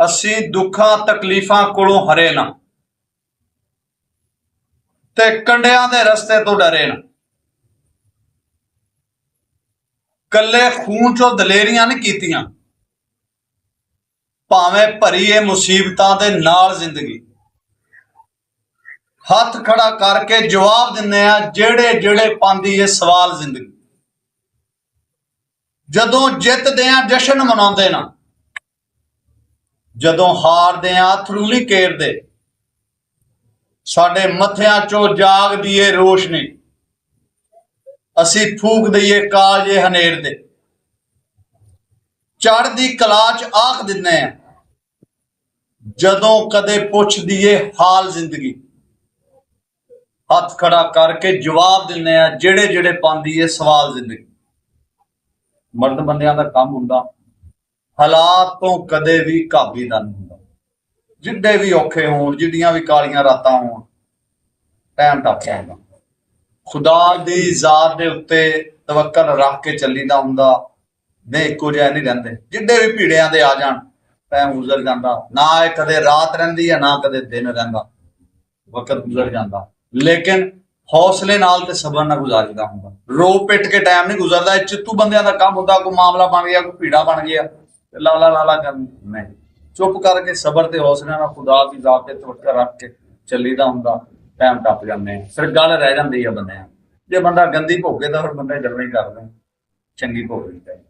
ਅਸੀਂ ਦੁੱਖਾਂ ਤਕਲੀਫਾਂ ਕੋਲੋਂ ਹਰੇ ਨਾ ਤੇ ਕੰਡਿਆਂ ਦੇ ਰਸਤੇ ਤੋਂ ਡਰੇ ਨਾ। ਕੱਲੇ ਖੂਨ ਚੋਂ ਦਲੇਰੀਆਂ ਨਹੀਂ ਕੀਤੀਆਂ, ਭਾਵੇਂ ਭਰੀ ਇਹ ਮੁਸੀਬਤਾਂ ਦੇ ਨਾਲ ਜ਼ਿੰਦਗੀ। ਹੱਥ ਖੜਾ ਕਰਕੇ ਜਵਾਬ ਦਿੰਦੇ ਆ ਜਿਹੜੇ ਜਿਹੜੇ ਪਾਉਂਦੀ ਇਹ ਸਵਾਲ ਜ਼ਿੰਦਗੀ। ਜਦੋਂ ਜਿੱਤਦੇ ਆ ਜਸ਼ਨ ਮਨਾਉਂਦੇ ਨਾ, ਜਦੋਂ ਹਾਰਦੇ ਆ ਅਥਰੂ ਨਹੀਂ ਕੇਰਦੇ। ਸਾਡੇ ਮੱਥਿਆਂ ਚੋਂ ਜਾਗਦੀ ਏ ਰੋਸ਼ਨੀ, ਅਸੀਂ ਫੂਕ ਦਈਏ ਕਾਲਜੇ ਹਨੇਰ ਦੇ। ਚੜ੍ਹਦੀ ਕਲਾ ਚ ਆਖ ਦਿੰਦੇ ਆ ਜਦੋਂ ਕਦੇ ਪੁੱਛਦੀ ਏ ਹਾਲ ਜ਼ਿੰਦਗੀ। ਹੱਥ ਖੜਾ ਕਰਕੇ ਜਵਾਬ ਦਿੰਦੇ ਆ ਜਿਹੜੇ ਜਿਹੜੇ ਪਾਉਂਦੀ ਏ ਸਵਾਲ ਜ਼ਿੰਦਗੀ। ਮਰਦ ਬੰਦਿਆਂ ਦਾ ਕੰਮ ਹੁੰਦਾ ਹਾਲਾਤ ਤੋਂ ਕਦੇ ਵੀ ਕਾਬੀ ਦਾ ਨਹੀਂ ਹੁੰਦਾ। ਜਿੱਡੇ ਵੀ ਔਖੇ ਹੋਣ, ਜਿੱਡੀਆਂ ਵੀ ਕਾਲੀਆਂ ਰਾਤਾਂ ਹੋਣ, ਟਾਈਮ ਟੱਪ ਜਾਂਦਾ। ਖੁਦਾ ਦੀ ਜ਼ਾਤ ਦੇ ਉੱਤੇ ਤਵੱਕਲ ਰੱਖ ਕੇ ਚੱਲੀਦਾ ਹੁੰਦਾ। ਨੇ ਇੱਕੋ ਜਿਹਾ ਨਹੀਂ ਰਹਿੰਦੇ। ਜਿੱਡੇ ਵੀ ਭੀੜਿਆਂ ਦੇ ਆ ਜਾਣ, ਟਾਈਮ ਗੁਜ਼ਰ ਜਾਂਦਾ। ਨਾ ਇਹ ਕਦੇ ਰਾਤ ਰਹਿੰਦੀ ਹੈ, ਨਾ ਕਦੇ ਦਿਨ ਰਹਿੰਦਾ। ਵਕਤ ਗੁਜ਼ਰ ਜਾਂਦਾ, ਲੇਕਿਨ ਹੌਸਲੇ ਨਾਲ ਤੇ ਸਬਰ ਨਾਲ ਗੁਜ਼ਾਰੀਦਾ ਹੁੰਦਾ। ਰੋ ਪਿੱਟ ਕੇ ਟਾਈਮ ਨਹੀਂ ਗੁਜ਼ਰਦਾ। ਇਹ ਚਿੱਤੂ ਬੰਦਿਆਂ ਦਾ ਕੰਮ ਹੁੰਦਾ। ਕੋਈ ਮਾਮਲਾ ਬਣ ਗਿਆ, ਕੋਈ ਭੀੜਾ ਬਣ ਗਿਆ, ਲਾਲਾ ਲਾਲਾ ਕਰਨ ਨਹੀਂ। ਚੁੱਪ ਕਰਕੇ ਸਬਰ ਤੇ ਹੌਸਲੇ ਨਾਲ ਖੁਦਾ ਦੀ ਜ਼ਾਤ ਤੇ ਤਵੱਕਲ ਰੱਖ ਕੇ ਚੱਲੀਦਾ ਹੁੰਦਾ। ਟਾਈਮ ਟੱਪ ਜਾਂਦੇ ਆ, ਫਿਰ ਗੱਲ ਰਹਿ ਜਾਂਦੀ ਆ ਬੰਦਿਆਂ। ਜੇ ਬੰਦਾ ਗੰਦੀ ਭੋਗੇ ਤਾਂ ਫਿਰ ਬੰਦੇ ਜਲਦੀ ਕਰਦੇ, ਚੰਗੀ ਭੋਗਣੀ ਚਾਹੀਦੀ।